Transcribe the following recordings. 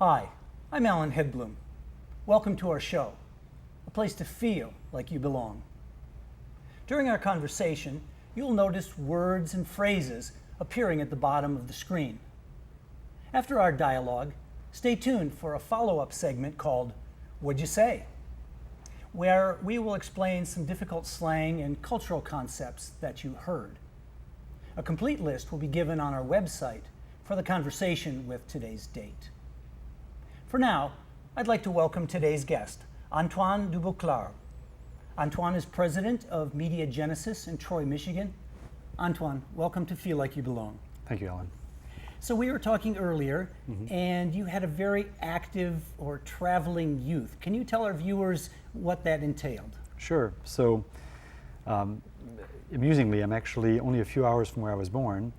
Hi, I'm Alan Hedblum. Welcome to our show, a place to feel like you belong. During our conversation, you'll notice words and phrases appearing at the bottom of the screen. After our dialogue, stay tuned for a follow-up segment called What'd You Say?, where we will explain some difficult slang and cultural concepts that you heard. A complete list will be given on our website for the conversation with today's date. For now, I'd like to welcome today's guest, Antoine Dubeauclard. Antoine is president of Media Genesis in Troy, Michigan. Antoine, welcome to Feel Like You Belong. Thank you, Alan. So we were talking earlier, and you had a very active or traveling youth. Can you tell our viewers what that entailed? Sure. So, amusingly, I'm actually only a few hours from where I was born,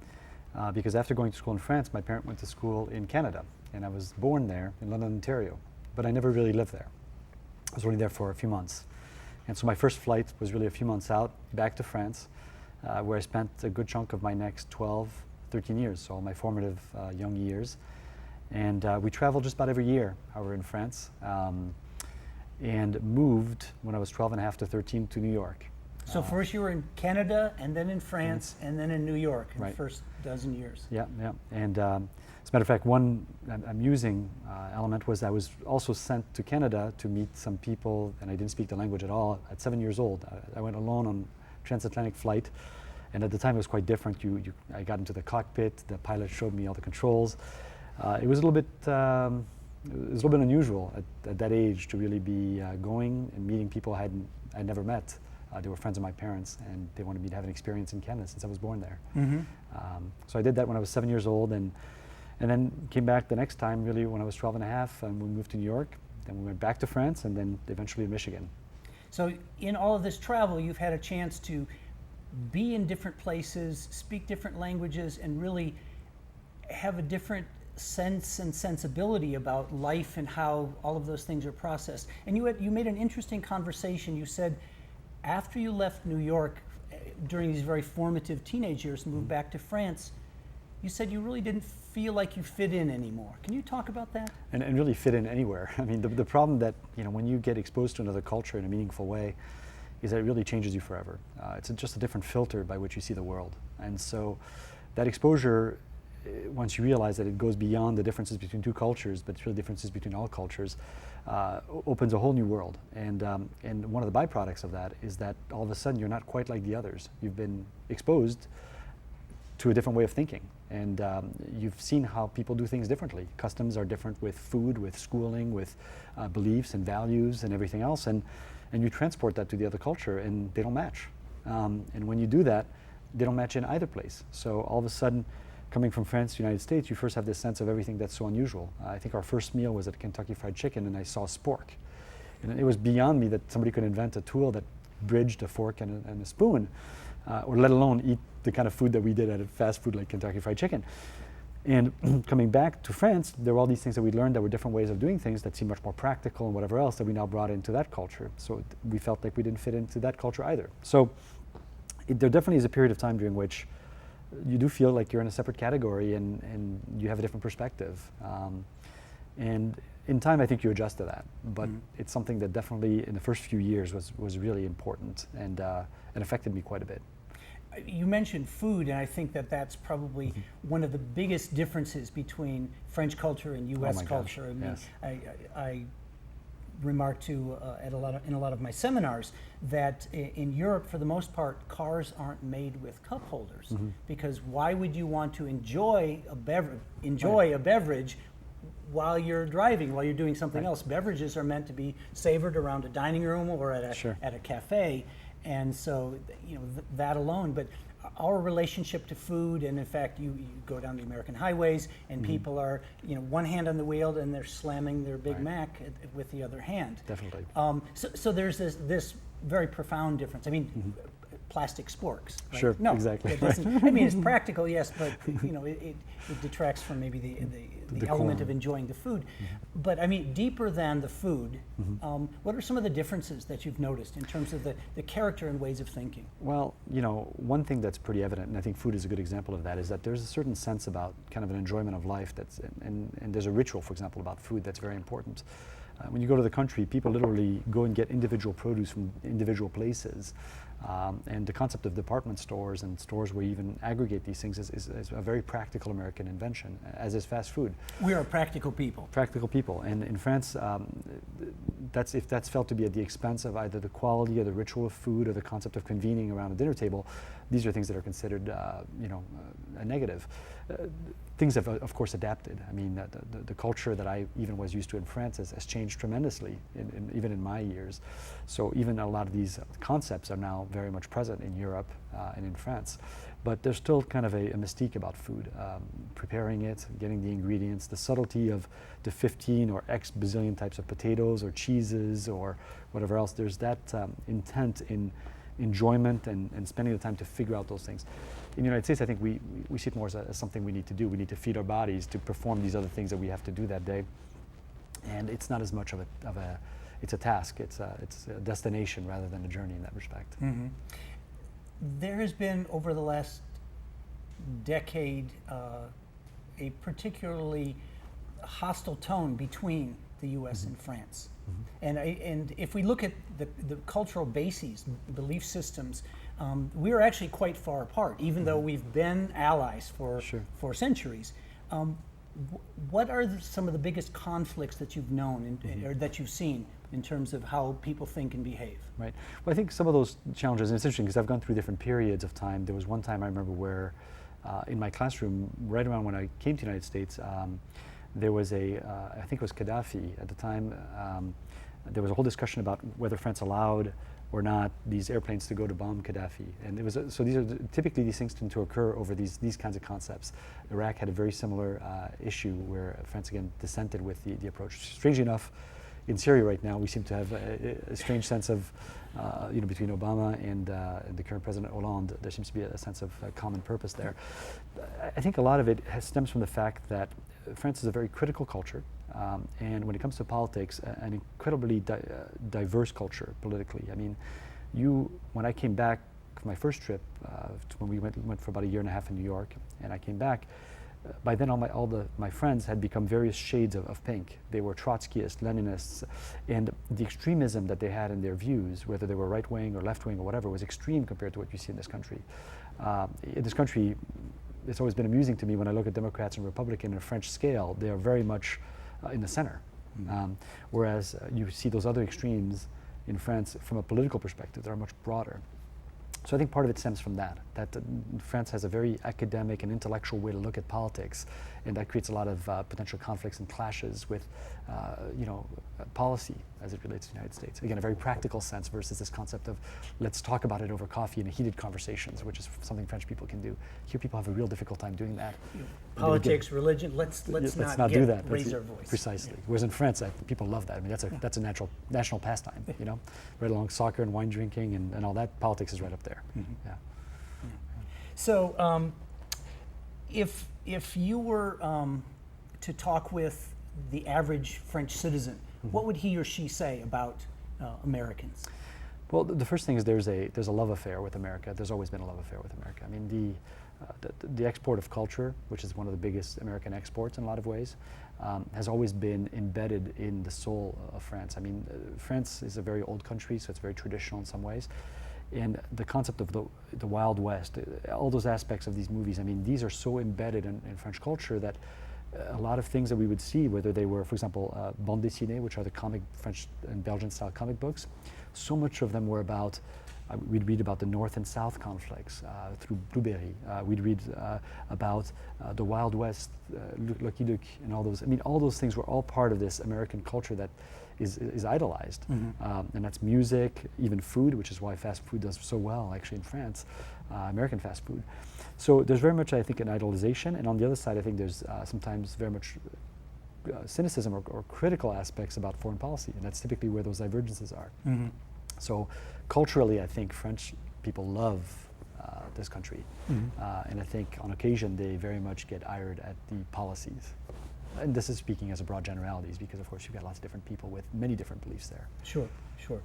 because after going to school in France, my parent went to school in Canada, and I was born there in London, Ontario, but I never really lived there. I was only there for a few months. And so my first flight was really a few months out, back to France, where I spent a good chunk of my next 12, 13 years, so all my formative young years. And we traveled just about every year we were in France, and moved when I was 12 and a half to 13 to New York. So first you were in Canada, and then in France, and then in New York in the first dozen years. Yeah. And as a matter of fact, one amusing element was I was also sent to Canada to meet some people, and I didn't speak the language at all. At 7 years old, I went alone on a transatlantic flight, and at the time it was quite different. I got into the cockpit, the pilot showed me all the controls. It was a little bit unusual at that age to really be going and meeting people I'd never met. They were friends of my parents, and they wanted me to have an experience in Canada since I was born there. So I did that when I was 7 years old, and then came back the next time, really, when I was 12 and a half, and we moved to New York. Then we went back to France, and then eventually to Michigan. So in all of this travel, you've had a chance to be in different places, speak different languages, and really have a different sense and sensibility about life and how all of those things are processed. And you made an interesting conversation. You said after you left New York during these very formative teenage years and moved back to France, you said you really didn't feel like you fit in anymore. Can you talk about that? And really fit in anywhere. I mean, the problem that, when you get exposed to another culture in a meaningful way is that it really changes you forever. It's just a different filter by which you see the world. And so that exposure, once you realize that it goes beyond the differences between two cultures, but it's really differences between all cultures, opens a whole new world. And one of the byproducts of that is that all of a sudden you're not quite like the others. You've been exposed to a different way of thinking. And you've seen how people do things differently. Customs are different with food, with schooling, with beliefs and values and everything else. And you transport that to the other culture, and they don't match. And when you do that, they don't match in either place. So all of a sudden, coming from France to the United States, you first have this sense of everything that's so unusual. I think our first meal was at Kentucky Fried Chicken, and I saw spork. And it was beyond me that somebody could invent a tool that bridged a fork and a spoon, or let alone eat the kind of food that we did at a fast food like Kentucky Fried Chicken. And coming back to France, there were all these things that we learned that were different ways of doing things that seemed much more practical and whatever else that we now brought into that culture. So we felt like we didn't fit into that culture either. So there definitely is a period of time during which you do feel like you're in a separate category and you have a different perspective. And in time, I think you adjust to that. But it's something that definitely in the first few years was really important and affected me quite a bit. You mentioned food, and I think that that's probably one of the biggest differences between French culture and U.S. culture. Yes. I remark to in a lot of my seminars that in Europe, for the most part, cars aren't made with cup holders, because why would you want to enjoy a beverage while you're driving, while you're doing something else? Beverages are meant to be savored around a dining room or at a cafe. And so, that alone, but our relationship to food, and in fact, you go down the American highways and people are, one hand on the wheel and they're slamming their Big Mac with the other hand. Definitely. So there's this very profound difference. I mean, plastic sporks. Right? Sure, no, exactly. It doesn't. I mean, it's practical, yes, but it detracts from maybe the element of enjoying the food. Mm-hmm. But I mean, deeper than the food, Mm-hmm. what are some of the differences that you've noticed in terms of the character and ways of thinking? Well, one thing that's pretty evident, and I think food is a good example of that, is that there's a certain sense about kind of an enjoyment of life and there's a ritual, for example, about food that's very important. When you go to the country, people literally go and get individual produce from individual places. And the concept of department stores and stores where you even aggregate these things is a very practical American invention, as is fast food. We are practical people. Practical people. And in France, if that's felt to be at the expense of either the quality or the ritual of food or the concept of convening around a dinner table, these are things that are considered a negative. Things have, of course, adapted. I mean, the culture that I even was used to in France has changed tremendously, even in my years. So even a lot of these concepts are now very much present in Europe and in France. But there's still kind of a mystique about food, preparing it, getting the ingredients, the subtlety of the 15 or X bazillion types of potatoes or cheeses or whatever else. There's that intent in enjoyment and spending the time to figure out those things. In the United States, I think we see it more as something we need to do. We need to feed our bodies to perform these other things that we have to do that day. And it's not as much of a it's a task. It's a destination rather than a journey in that respect. Mm-hmm. There has been, over the last decade, a particularly hostile tone between the U.S. and France. Mm-hmm. And if we look at the cultural bases, belief systems, we are actually quite far apart, even though we've been allies for centuries. What are some of the biggest conflicts that you've known or that you've seen in terms of how people think and behave? Right. Well, I think some of those challenges, and it's interesting because I've gone through different periods of time. There was one time I remember where in my classroom, right around when I came to the United States, there was I think it was Gaddafi at the time, there was a whole discussion about whether France allowed or not these airplanes to go to bomb Gaddafi. And it was so typically these things tend to occur over these kinds of concepts. Iraq had a very similar issue where France again dissented with the approach. Strangely enough, in Syria right now, we seem to have a strange sense of, between Obama and the current President Hollande, there seems to be a sense of common purpose there. I think a lot of it stems from the fact that France is a very critical culture, and when it comes to politics, an incredibly diverse culture politically. I mean, when I came back for my first trip, when we went for about a year and a half in New York, and I came back, by then all my friends had become various shades of pink. They were Trotskyists, Leninists, and the extremism that they had in their views, whether they were right-wing or left-wing or whatever, was extreme compared to what you see in this country. In this country, it's always been amusing to me when I look at Democrats and Republicans on a French scale, they are very much in the center. Whereas you see those other extremes in France from a political perspective that are much broader. So I think part of it stems from that France has a very academic and intellectual way to look at politics, and that creates a lot of potential conflicts and clashes with, policy as it relates to the United States. Again, a very practical sense versus this concept of let's talk about it over coffee in heated conversations, which is something French people can do. Here, people have a real difficult time doing that. Politics, religion. Let's not do that. Raise our voice. Precisely. Yeah. Whereas in France, people love that. I mean, that's a national pastime. Right along soccer and wine drinking and all that. Politics is right up there. Mm-hmm. Yeah. So, if you were to talk with the average French citizen, what would he or she say about Americans? Well, the first thing is there's a love affair with America. There's always been a love affair with America. I mean, the export of culture, which is one of the biggest American exports in a lot of ways, has always been embedded in the soul of France. I mean, France is a very old country, so it's very traditional in some ways. And the concept of the Wild West, all those aspects of these movies, I mean, these are so embedded in French culture that a lot of things that we would see, whether they were, for example, bande dessinée, which are the comic French and Belgian style comic books, so much of them were about, we'd read about the North and South conflicts through Blueberry. We'd read about the Wild West, Lucky Luke, and all those. I mean, all those things were all part of this American culture that is idolized. And that's music, even food, which is why fast food does so well actually in France, American fast food. So there's very much, I think, an idolization, and on the other side, I think there's sometimes very much cynicism or critical aspects about foreign policy, and that's typically where those divergences are. So culturally, I think French people love this country. And I think on occasion they very much get ired at the policies. And this is speaking as a broad generalities because of course you've got lots of different people with many different beliefs there. Sure, sure.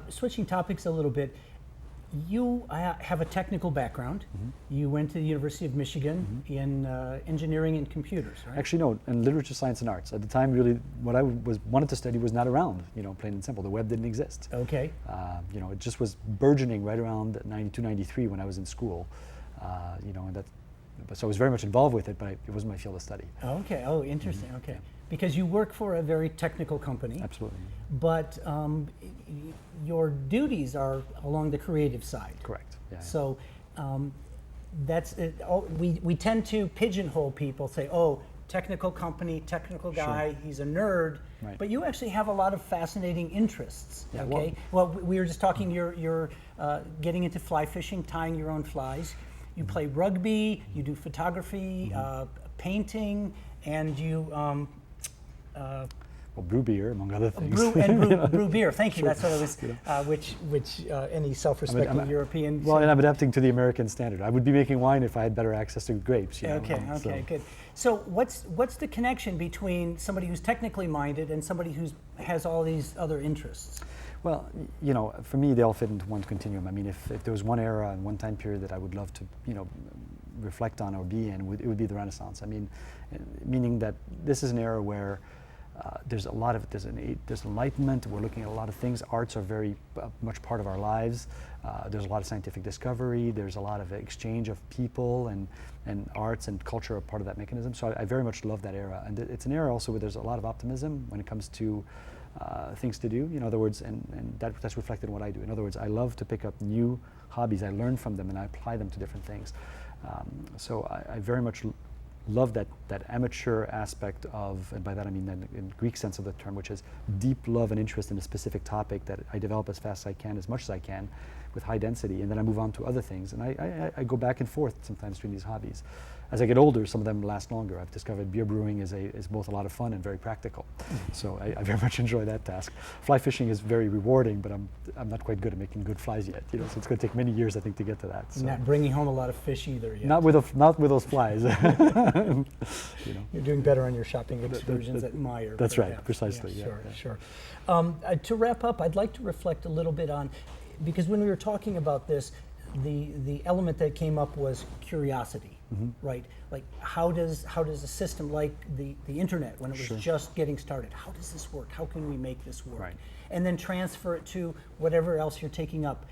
Switching topics a little bit, you have a technical background. You went to the University of Michigan in engineering and computers, right? Actually, no, in literature, science, and arts. At the time, really, what I wanted to study was not around, plain and simple. The web didn't exist. Okay. It just was burgeoning right around 92, 93 when I was in school. And that, so I was very much involved with it, but it wasn't my field of study. Okay, oh, interesting, okay. Because you work for a very technical company. Absolutely. But your duties are along the creative side. Correct. Yeah. So that's it. We tend to pigeonhole people, say, oh, technical company, technical guy, he's a nerd. Right. But you actually have a lot of fascinating interests. Yeah, okay. Well, we were just talking. You're getting into fly fishing, tying your own flies. You play rugby. You do photography, painting, and you. Brew beer, among other things. Brew beer. Thank you. That's what I was. Which any self-respecting European. Well, and I'm adapting to the American standard. I would be making wine if I had better access to grapes. Okay. Good. So what's the connection between somebody who's technically minded and somebody who has all these other interests? Well, for me, they all fit into one continuum. I mean, if there was one era and one time period that I would love to, reflect on or be in, it would be the Renaissance. I mean, meaning that this is an era where there's enlightenment. We're looking at a lot of things. Arts are very much part of our lives. There's a lot of scientific discovery. There's a lot of exchange of people, and arts and culture are part of that mechanism. So I very much love that era. And it's an era also where there's a lot of optimism when it comes to things to do. In other words, and that's reflected in what I do. In other words, I love to pick up new hobbies. I learn from them and I apply them to different things. So I very much love that amateur aspect of, and by that I mean in Greek sense of the term, which is deep love and interest in a specific topic that I develop as fast as I can, as much as I can, with high density, and then I move on to other things. And I go back and forth sometimes between these hobbies. As I get older, some of them last longer. I've discovered beer brewing is both a lot of fun and very practical. So I very much enjoy that task. Fly fishing is very rewarding, but I'm not quite good at making good flies yet. So it's going to take many years, I think, to get to that. So. Not bringing home a lot of fish either yet. Not with those flies. You're doing better on your shopping excursions at Meyer. That's right, precisely. Yeah, sure. To wrap up, I'd like to reflect a little bit on, because when we were talking about this, the element that came up was curiosity, right? Like how does a system like the internet, when it was just getting started, how does this work? How can we make this work? Right. And then transfer it to whatever else you're taking up.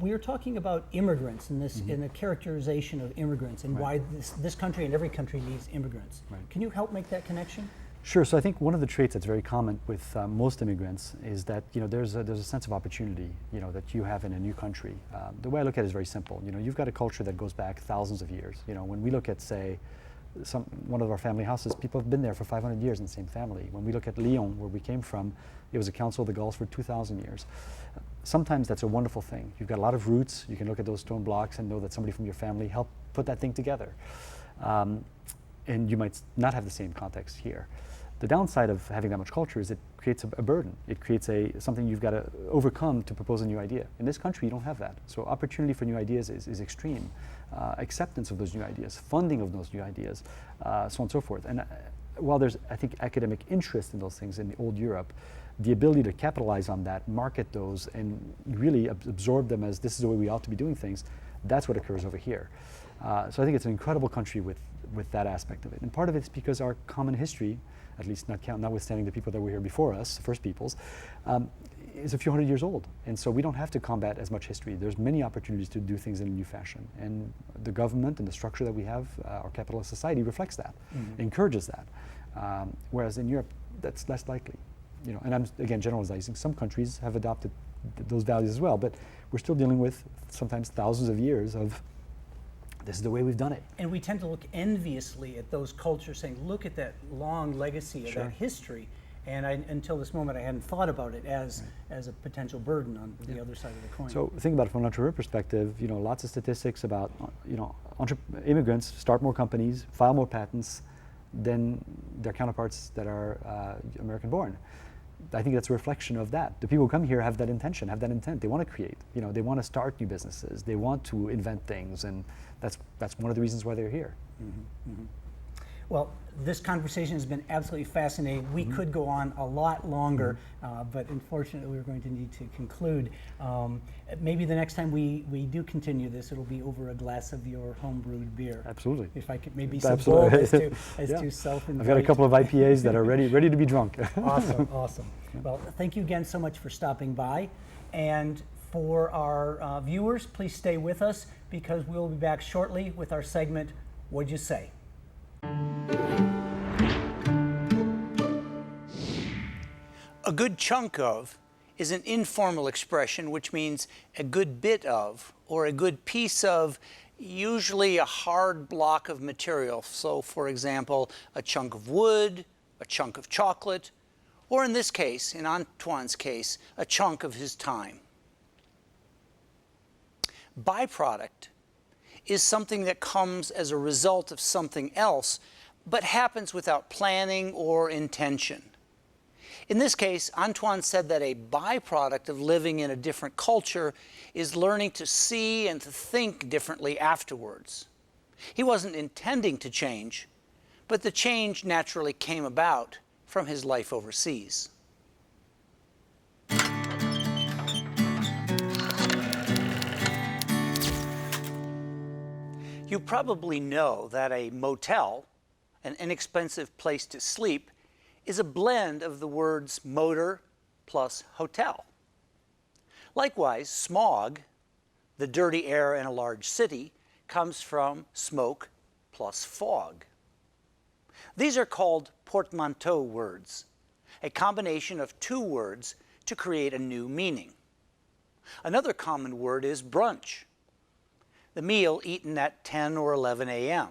We were talking about immigrants and in the characterization of immigrants and why this country and every country needs immigrants. Right. Can you help make that connection? Sure. So I think one of the traits that's very common with most immigrants is that there's a sense of opportunity that you have in a new country. The way I look at it is very simple. You've got a culture that goes back thousands of years. When we look at, say, one of our family houses, people have been there for 500 years in the same family. When we look at Lyon, where we came from, it was a council of the Gauls for 2,000 years. Sometimes that's a wonderful thing. You've got a lot of roots. You can look at those stone blocks and know that somebody from your family helped put that thing together. And you might not have the same context here. The downside of having that much culture is it creates a burden. It creates something you've got to overcome to propose a new idea. In this country, you don't have that. So opportunity for new ideas is extreme. Acceptance of those new ideas, funding of those new ideas, so on and so forth. And while there's, I think, academic interest in those things in the old Europe, the ability to capitalize on that, market those, and really absorb them as this is the way we ought to be doing things, that's what occurs over here. So I think it's an incredible country with that aspect of it. And part of it's because our common history, at least notwithstanding the people that were here before us, the first peoples, is a few hundred years old. And so we don't have to combat as much history. There's many opportunities to do things in a new fashion. And the government and the structure that we have, our capitalist society, reflects that, encourages that. Whereas in Europe, that's less likely. And I'm, again, generalizing. Some countries have adopted those values as well, but we're still dealing with sometimes thousands of years of this is the way we've done it. And we tend to look enviously at those cultures saying, look at that long legacy of that history. And until this moment, I hadn't thought about it as a potential burden on the other side of the coin. So think about it from an entrepreneur perspective, lots of statistics about, immigrants start more companies, file more patents than their counterparts that are American born. I think that's a reflection of that. The people who come here have that intention, have that intent. They want to create. They want to start new businesses. They want to invent things, and that's one of the reasons why they're here. Mm-hmm. Mm-hmm. Well, this conversation has been absolutely fascinating. We could go on a lot longer, but unfortunately we're going to need to conclude. Maybe the next time we do continue this, it'll be over a glass of your home-brewed beer. Absolutely. If I could maybe so bold as to self-invite. I've got a couple of IPAs that are ready to be drunk. Awesome, awesome. Well, thank you again so much for stopping by. And for our viewers, please stay with us because we'll be back shortly with our segment, What'd You Say? A good chunk of is an informal expression which means a good bit of or a good piece of, usually a hard block of material. So, for example, a chunk of wood, a chunk of chocolate, or in this case, in Antoine's case, a chunk of his time. Byproduct is something that comes as a result of something else, but happens without planning or intention. In this case, Antoine said that a byproduct of living in a different culture is learning to see and to think differently afterwards. He wasn't intending to change, but the change naturally came about from his life overseas. You probably know that a motel, an inexpensive place to sleep, is a blend of the words motor plus hotel. Likewise, smog, the dirty air in a large city, comes from smoke plus fog. These are called portmanteau words, a combination of two words to create a new meaning. Another common word is brunch, the meal eaten at 10 or 11 a.m.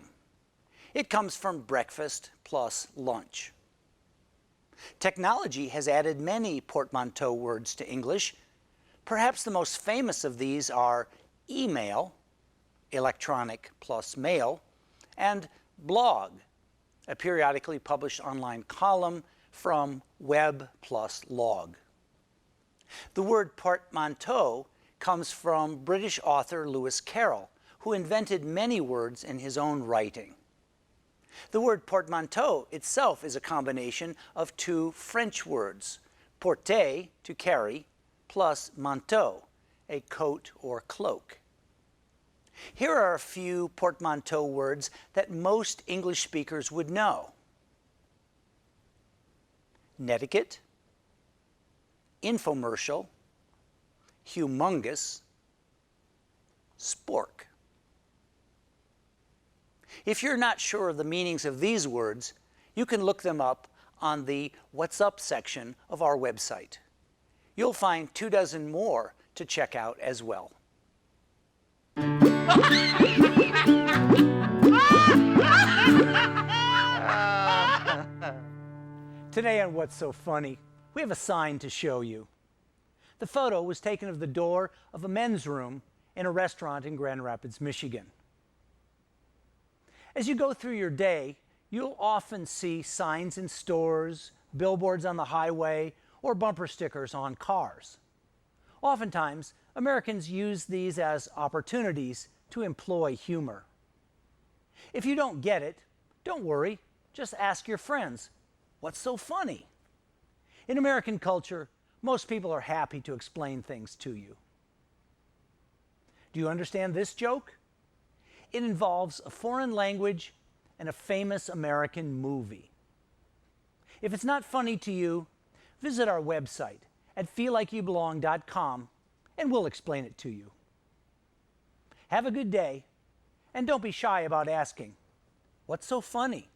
It comes from breakfast plus lunch. Technology has added many portmanteau words to English. Perhaps the most famous of these are email, electronic plus mail, and blog, a periodically published online column from web plus log. The word portmanteau comes from British author Lewis Carroll, who invented many words in his own writing. The word portmanteau itself is a combination of two French words, porter, to carry, plus manteau, a coat or cloak. Here are a few portmanteau words that most English speakers would know. Netiquette, infomercial, humongous, spork. If you're not sure of the meanings of these words, you can look them up on the What's Up section of our website. You'll find 24 more to check out as well. Today on What's So Funny, we have a sign to show you. The photo was taken of the door of a men's room in a restaurant in Grand Rapids, Michigan. As you go through your day, you'll often see signs in stores, billboards on the highway, or bumper stickers on cars. Oftentimes, Americans use these as opportunities to employ humor. If you don't get it, don't worry, just ask your friends, what's so funny? In American culture, most people are happy to explain things to you. Do you understand this joke? It involves a foreign language and a famous American movie. If it's not funny to you, visit our website at feellikeyouBelong.com and we'll explain it to you. Have a good day, and don't be shy about asking, what's so funny?